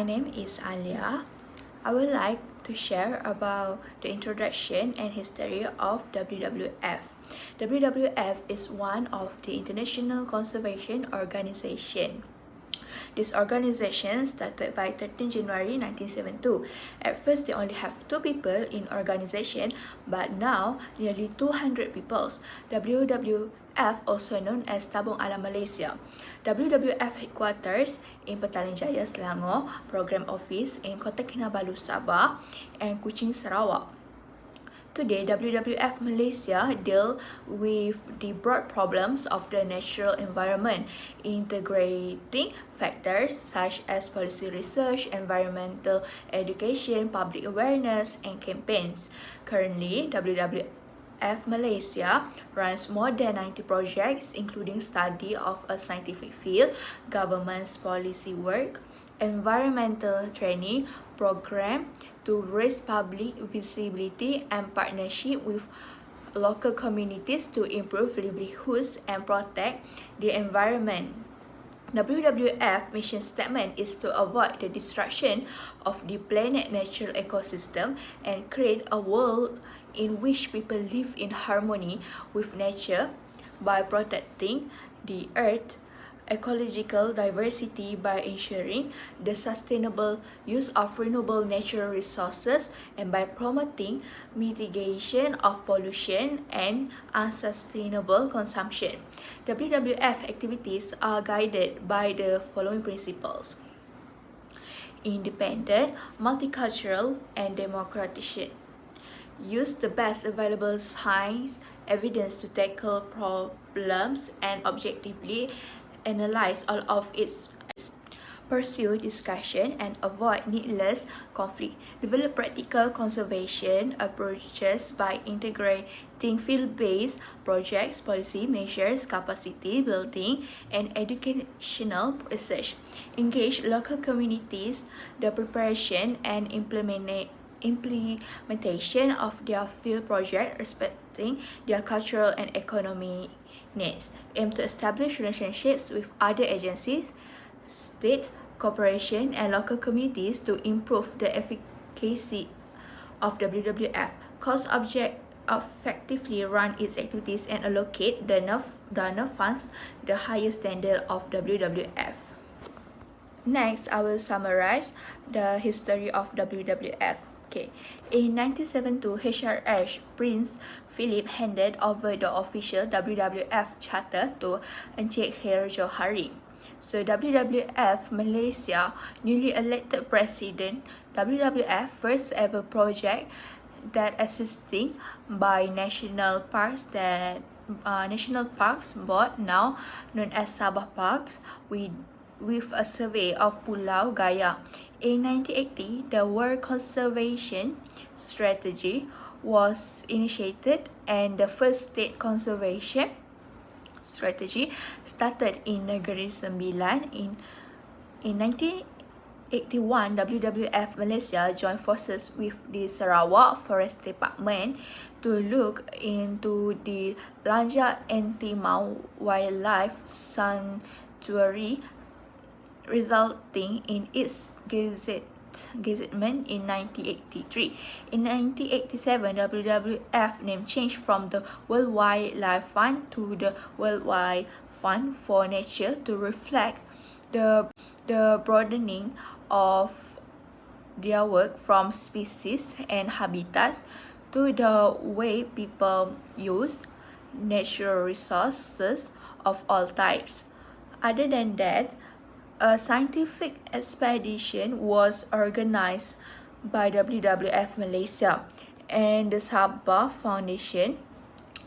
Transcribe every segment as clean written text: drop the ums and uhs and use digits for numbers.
my name is Alia. I would like to share about the introduction and history of WWF. WWF is one of the international conservation organization. This organization started by 13 January 1972. At first, they only have 2 people in organization, but now nearly 200 people. WWF, also known as Tabung Alam Malaysia. WWF headquarters in Petaling Jaya, Selangor, Program Office in Kota Kinabalu, Sabah, and Kuching, Sarawak. Today, WWF Malaysia deal with the broad problems of the natural environment, integrating factors such as policy research, environmental education, public awareness, and campaigns. Currently, WWF Malaysia runs more than 90 projects, including study of a scientific field, government's policy work, environmental training program, to raise public visibility and partnership with local communities to improve livelihoods and protect the environment. WWF mission statement is to avoid the destruction of the planet's natural ecosystem and create a world in which people live in harmony with nature by protecting the earth, ecological diversity by ensuring the sustainable use of renewable natural resources and by promoting mitigation of pollution and unsustainable consumption. WWF activities are guided by the following principles: independent, multicultural, and democratization. Use the best available science evidence to tackle problems and objectively analyze all of its pursue discussion and avoid needless conflict. Develop practical conservation approaches by integrating field-based projects, policy measures, capacity building, and educational research. Engage local communities, the preparation and implementation of their field project, respecting their cultural and economic needs. Aim to establish relationships with other agencies, state, corporation, and local communities to improve the efficacy of WWF. Cost object effectively run its activities and allocate the enough funds the highest standard of WWF. Next, I will summarize the history of WWF. Okay. In 1972, HRH Prince Philip handed over the official WWF charter to Encik Khair Johari. So WWF Malaysia newly elected president, WWF first ever project that assisting by National Parks Board, now known as Sabah Parks, with a survey of Pulau Gaya. In 1980, the World Conservation Strategy was initiated and the first state conservation strategy started in Negeri Sembilan. In 1981, WWF Malaysia joined forces with the Sarawak Forest Department to look into the Lanjak Antimau Wildlife Sanctuary, resulting in its gazettement in 1983. In 1987, WWF name changed from the World Wildlife Fund to the World Wildlife Fund for Nature to reflect the broadening of their work from species and habitats to the way people use natural resources of all types. Other than that, a scientific expedition was organized by WWF Malaysia and the Sabah Foundation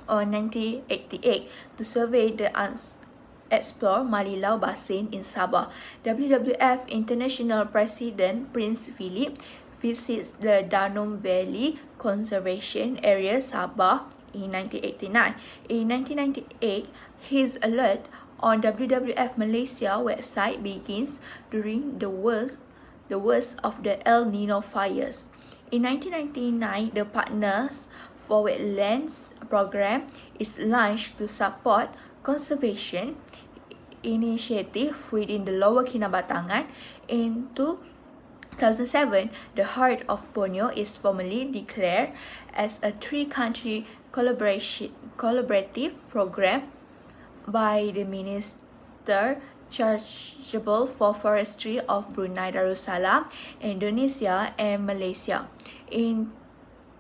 on 1988 to survey the unexplored Malilau Basin in Sabah. WWF International President Prince Philip visits the Danum Valley Conservation Area, Sabah in 1989. In 1998, his alert on WWF Malaysia website begins during the worst of the El Nino fires. In 1999, the Partners for Wetlands program is launched to support conservation initiative within the Lower Kinabatangan into 2007, the Heart of Borneo is formally declared as a three-country collaborative program by the Minister chargeable for forestry of Brunei Darussalam, Indonesia, and Malaysia. In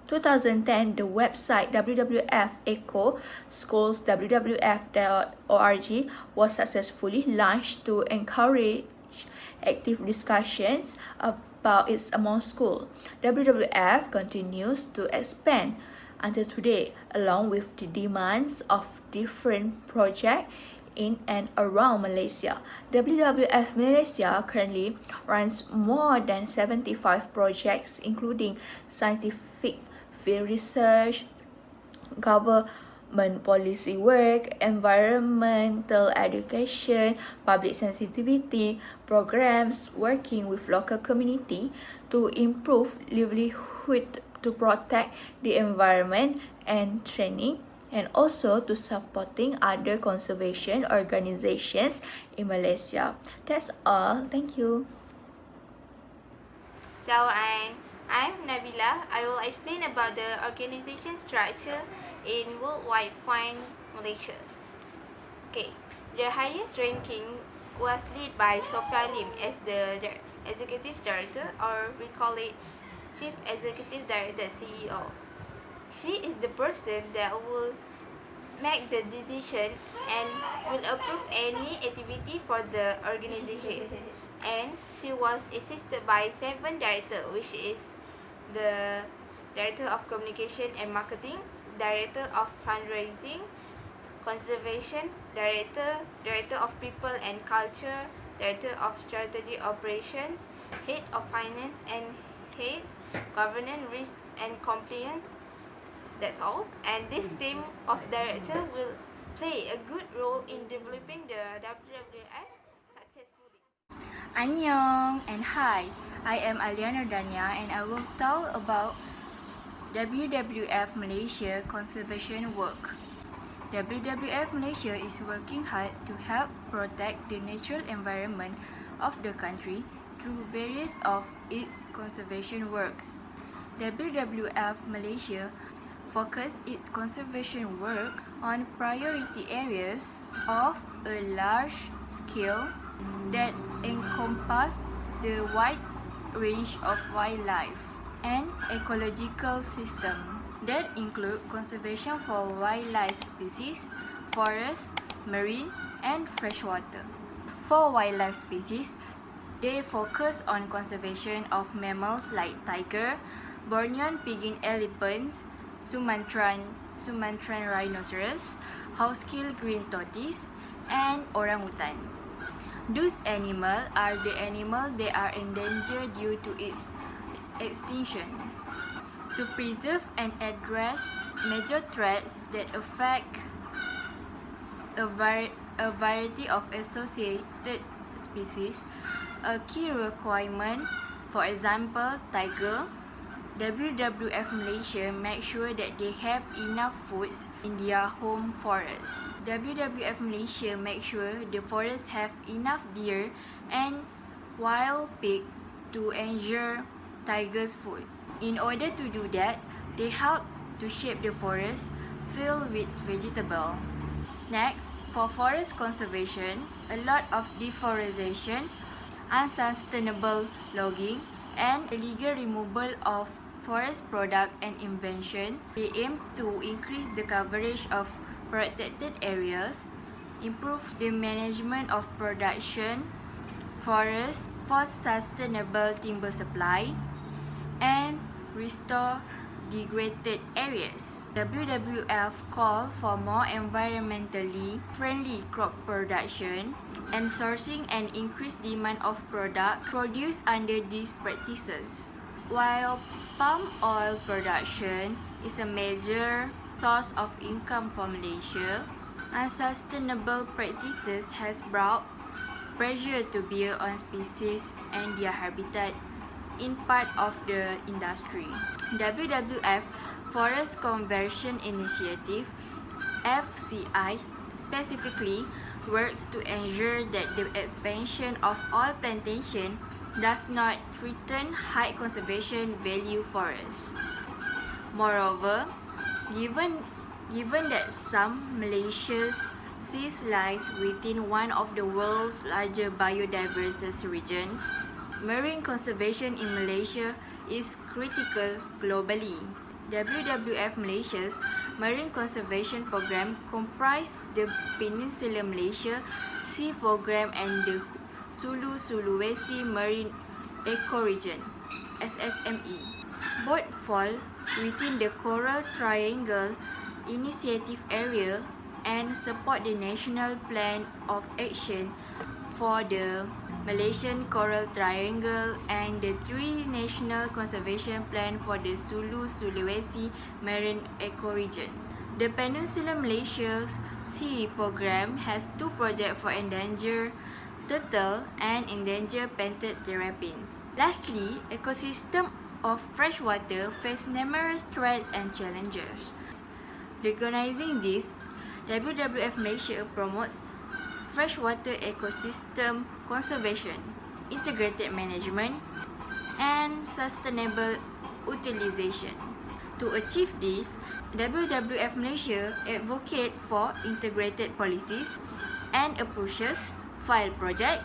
2010, the website WWF Eco Schools WWF.org was successfully launched to encourage active discussions about its among schools. WWF continues to expand until today, along with the demands of different projects in and around Malaysia. WWF Malaysia currently runs more than 75 projects, including scientific field research, government policy work, environmental education, public sensitivity programs, working with local community to improve livelihood, to protect the environment, and training, and also to supporting other conservation organizations in Malaysia. That's all. Thank you. Ciao, I'm Nabila. I will explain about the organization structure in Worldwide Fund Malaysia. Okay, the highest ranking was led by Sophia Lim as the Executive Director, or we call it Chief Executive Director CEO. She is the person that will make the decision and will approve any activity for the organization. And she was assisted by 7 directors, which is the Director of Communication and Marketing, Director of Fundraising, Conservation, Director of People and Culture, Director of Strategy Operations, Head of Finance and Heads, Governance, Risk and Compliance. That's all. And this team of directors will play a good role in developing the WWF successfully. Annyeong and hi, I am Aliana Dania and I will tell about WWF Malaysia conservation work. WWF Malaysia is working hard to help protect the natural environment of the country through various of its conservation works. WWF Malaysia focus its conservation work on priority areas of a large scale that encompass the wide range of wildlife and ecological system that include conservation for wildlife species, forest, marine, and freshwater. For wildlife species, they focus on conservation of mammals like tiger, Bornean pygmy elephants, Sumatran rhinoceros, Hawksbill green tortoise, and orangutan. Those animals are the animals that are endangered due to its extinction. To preserve and address major threats that affect a variety of associated species, a key requirement, for example, tiger, WWF Malaysia make sure that they have enough foods in their home forests. WWF Malaysia make sure the forests have enough deer and wild pig to ensure tigers' food. In order to do that, they help to shape the forest filled with vegetable. Next, for forest conservation, a lot of deforestation, unsustainable logging, and illegal removal of forest product and invention. They aim to increase the coverage of protected areas, improve the management of production, forests for sustainable timber supply, and restore degraded areas. WWF call for more environmentally friendly crop production and sourcing and increased demand of product produced under these practices. While palm oil production is a major source of income for Malaysia, unsustainable practices has brought pressure to bear on species and their habitat in part of the industry. WWF Forest Conversion Initiative (FCI) specifically works to ensure that the expansion of oil plantation does not threaten high conservation value forests. Moreover, given that some Malaysia's seas lies within one of the world's larger biodiversity region, marine conservation in Malaysia is critical globally. WWF Malaysia's Marine Conservation Program comprises the Peninsular Malaysia Sea Program and the Sulu-Sulawesi Marine Ecoregion (SSME). Both fall within the Coral Triangle Initiative Area and support the National Plan of Action for the Malaysian Coral Triangle and the 3 National Conservation Plan for the Sulu-Sulawesi Marine Ecoregion. The Peninsular Malaysia Sea Program has 2 projects for endangered turtle and endangered painted terrapins. Lastly, ecosystem of freshwater face numerous threats and challenges. Recognizing this, WWF Malaysia promotes freshwater ecosystem conservation, integrated management, and sustainable utilization. To achieve this, WWF Malaysia advocates for integrated policies and approaches, file project,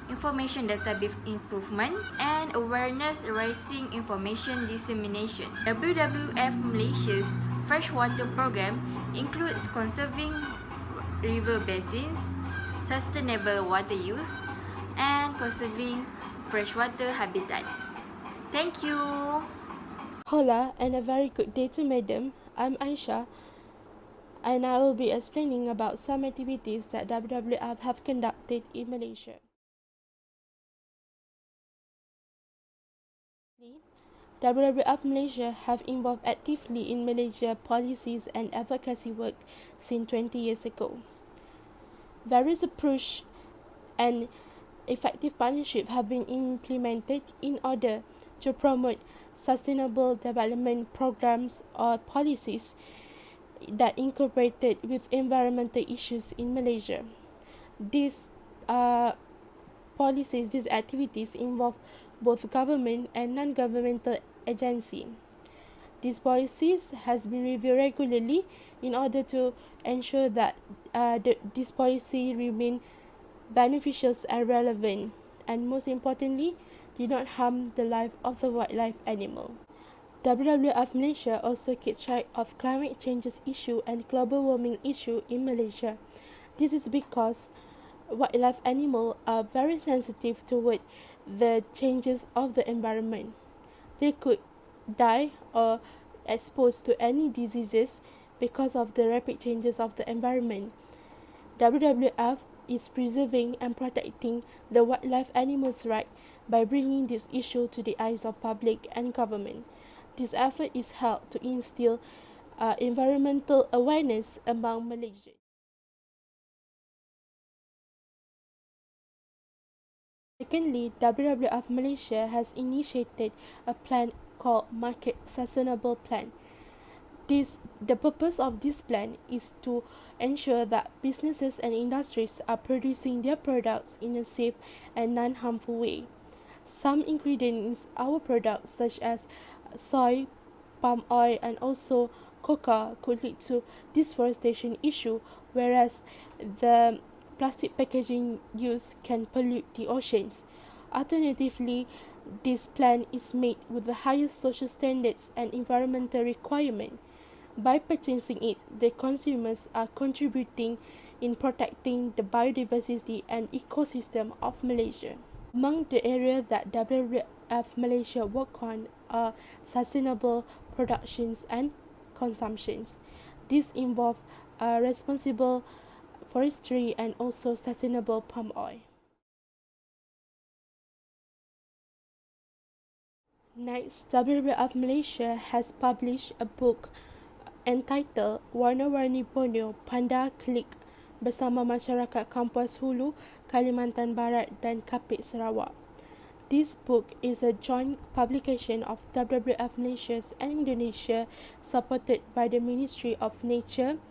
information database improvement, and awareness-raising information dissemination. WWF Malaysia's freshwater program includes conserving river basins, sustainable water use, and conserving freshwater habitat. Thank you. Hola and a very good day to Madam. I'm Aisha and I will be explaining about some activities that WWF have conducted in Malaysia. WWF Malaysia have involved actively in Malaysia policies and advocacy work since 20 years ago. Various approach and effective partnership have been implemented in order to promote sustainable development programs or policies that incorporated with environmental issues in Malaysia. These policies, these activities involve both government and non-governmental agency. These policies has been reviewed regularly in order to ensure that this policy remain beneficial and relevant, and most importantly, did not harm the life of the wildlife animal. WWF Malaysia also keeps track of climate changes issue and global warming issue in Malaysia. This is because wildlife animals are very sensitive toward the changes of the environment. They could die or exposed to any diseases because of the rapid changes of the environment. WWF is preserving and protecting the wildlife animals' right by bringing this issue to the eyes of public and government. This effort is held to instill environmental awareness among Malaysians. Secondly, WWF Malaysia has initiated a plan called Market Sustainable Plan. The purpose of this plan is to ensure that businesses and industries are producing their products in a safe and non-harmful way. Some ingredients in our products such as soy, palm oil and also cocoa could lead to deforestation issue, whereas the plastic packaging used can pollute the oceans. Alternatively, this plan is made with the highest social standards and environmental requirement. By purchasing it, the consumers are contributing in protecting the biodiversity and ecosystem of Malaysia. Among the areas that WWF Malaysia work on are sustainable productions and consumptions. These involve responsible forestry and also sustainable palm oil. Next, WWF Malaysia has published a book entitled Warna-Warni Borneo Panda Klik bersama masyarakat Kampus Hulu, Kalimantan Barat dan Kapit Sarawak. This book is a joint publication of WWF Malaysia and Indonesia, supported by the Ministry of Nature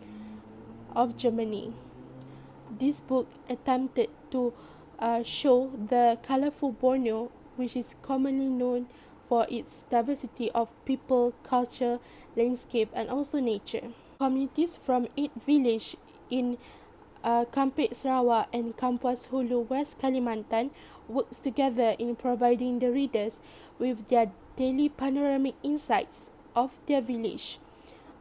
of Germany. This book attempted to show the colorful Borneo which is commonly known for its diversity of people, culture, landscape, and also nature. Communities from 8 villages in Kampit Sarawak and Kapuas Hulu, West Kalimantan works together in providing the readers with their daily panoramic insights of their village.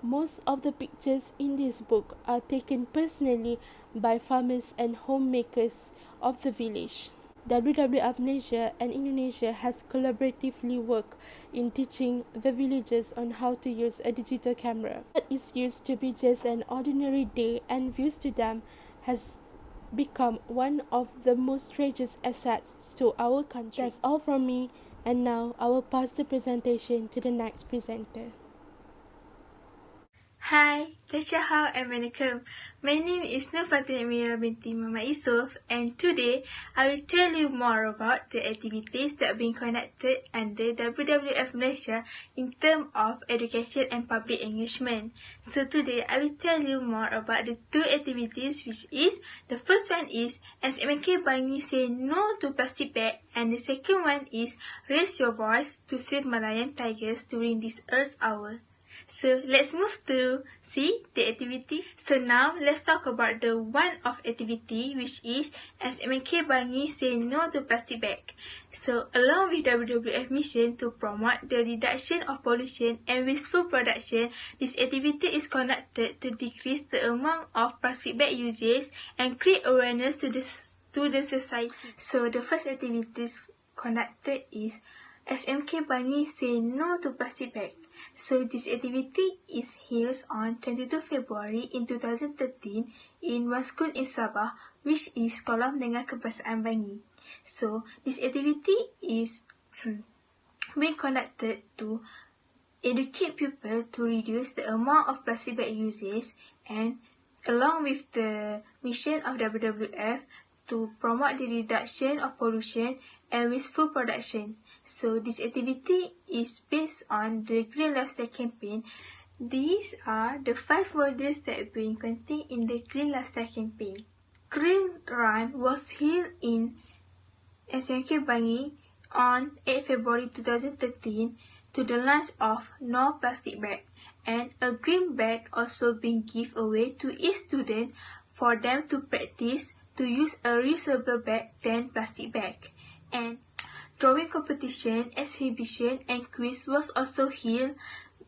Most of the pictures in this book are taken personally by farmers and homemakers of the village. WWF Malaysia and Indonesia has collaboratively worked in teaching the villagers on how to use a digital camera. What is used to be just an ordinary day and views to them has become one of the most treasured assets to our country. That's all from me, and now I will pass the presentation to the next presenter. Hi, Tasha and Assalamualaikum. My name is Nur Fatin Amira binti Muhammad Yusof, and today I will tell you more about the activities that are being conducted under WWF Malaysia in terms of education and public engagement. So today I will tell you more about the two activities, which is the first one is SMK Bangi Say No to Plastic Bag, and the second one is Raise Your Voice to Save Malayan Tigers during this Earth Hour. So let's move to see the activities. So now let's talk about the one of activity, which is SMK Bangi Say No to Plastic Bag. So along with WWF mission to promote the reduction of pollution and wasteful production, this activity is conducted to decrease the amount of plastic bag usage and create awareness to the society. So the first activities conducted is SMK Bangi Say No to Plastic Bag. So this activity is held on 22 February in 2013 in one school in Sabah, which is Sekolah Menengah Kebangsaan Bangi. So this activity is being conducted to educate people to reduce the amount of plastic bag usage, and along with the mission of WWF to promote the reduction of pollution and wasteful production. So this activity is based on the Green Lifestyle campaign. These are the 5 words that are being contained in the Green Lifestyle campaign. Green Run was held in SMK Bangi on 8 February 2013 to the launch of No Plastic Bag, and a green bag also being given away to each student for them to practice to use a reusable bag than plastic bag. And drawing competition, exhibition, and quiz was also held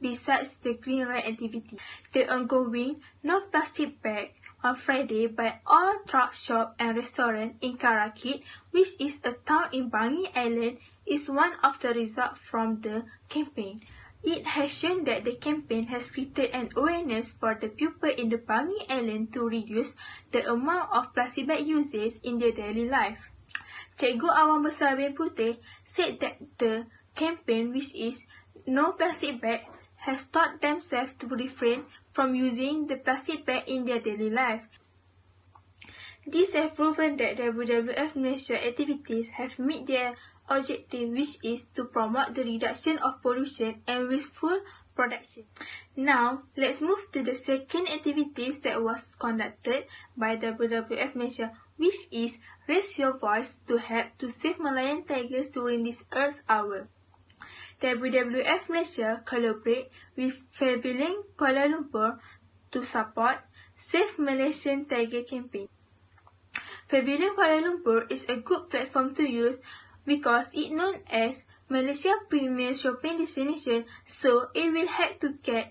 besides the Green Run activity. The ongoing No Plastic Bag on Friday by all truck shop and restaurant in Karakit, which is a town in Bangi Island, is one of the results from the campaign. It has shown that the campaign has created an awareness for the people in the Bangi Island to reduce the amount of plastic bag usage in their daily life. Cikgu Awam Besar Bin Putih said that the campaign, which is No Plastic Bag, has taught themselves to refrain from using the plastic bag in their daily life. These have proven that WWF Malaysia activities have met their objective, which is to promote the reduction of pollution and wasteful production. Now, let's move to the second activities that was conducted by WWF Malaysia, which is Raise Your Voice to help to save Malayan tigers during this Earth Hour. WWF Malaysia collaborate with Pavilion Kuala Lumpur to support Save Malaysian Tiger campaign. Pavilion Kuala Lumpur is a good platform to use because it known as Malaysia Premier Shopping Destination, so it will help to get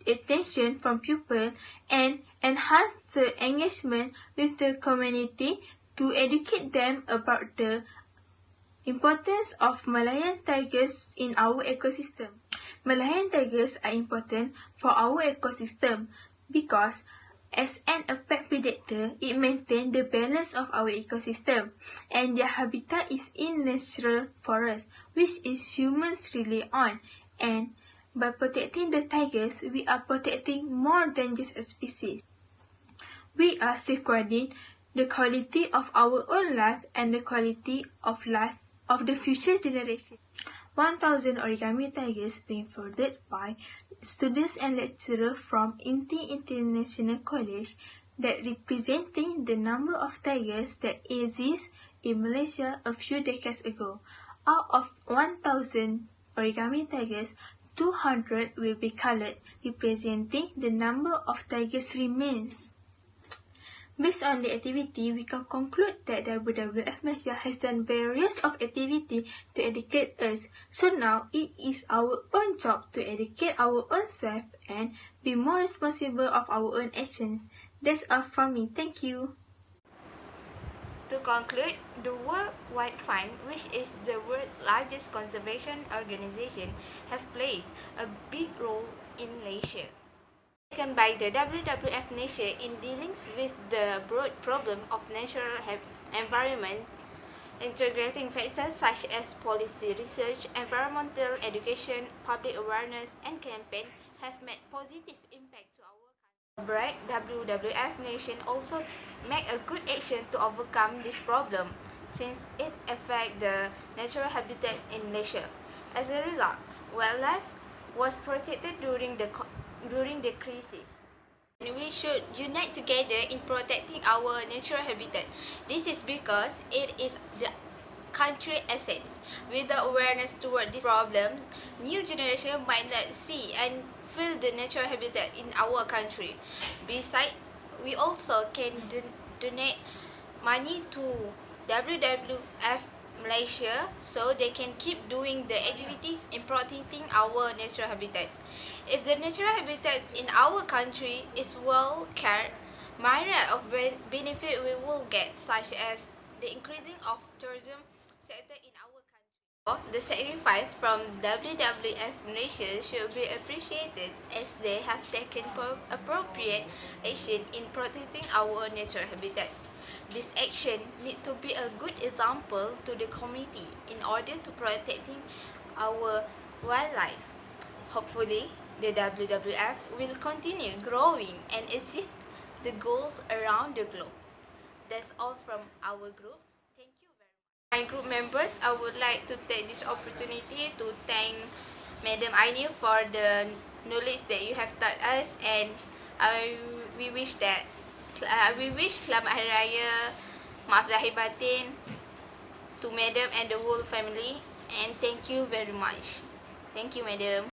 attention from people and enhance the engagement with the community to educate them about the importance of Malayan tigers in our ecosystem. Malayan tigers are important for our ecosystem because as an apex predator, it maintains the balance of our ecosystem, and their habitat is in natural forest, which is humans rely on, and by protecting the tigers, we are protecting more than just a species. We are safeguarding the quality of our own life and the quality of life of the future generation. 1,000 origami tigers being furthered by students and lecturers from Inti International College, that representing the number of tigers that exist in Malaysia a few decades ago. Out of 1,000 origami tigers, 200 will be colored, representing the number of tigers remains. Based on the activity, we can conclude that WWF Malaysia has done various of activity to educate us. So now it is our own job to educate our own self and be more responsible of our own actions. That's all from me. Thank you. To conclude, the World Wide Fund, which is the world's largest conservation organization, have played a big role in Malaysia. Taken by the WWF Malaysia in dealing with the broad problem of natural environment, integrating factors such as policy research, environmental education, public awareness, and campaign have made positive impact to our country. WWF Nation also make a good action to overcome this problem since it affects the natural habitat in Malaysia. As a result, wildlife was protected during the crisis. We should unite together in protecting our natural habitat. This is because it is the country assets. With the awareness toward this problem, new generation might not see and feel the natural habitat in our country. Besides, we also can donate money to WWF Malaysia so they can keep doing the activities in protecting our natural habitats. If the natural habitats in our country is well cared, myriad of benefit we will get, such as the increasing of tourism sector in our country. The sacrifice from WWF Malaysia should be appreciated as they have taken appropriate action in protecting our natural habitats. This action need to be a good example to the community in order to protecting our wildlife. Hopefully, the WWF will continue growing and achieve the goals around the globe. That's all from our group. Thank you very much. My group members, I would like to take this opportunity to thank Madam Ainil for the knowledge that you have taught us, and we wish Selamat Hari Raya, maaf lahir batin to Madam and the whole family, and thank you very much. Thank you, Madam.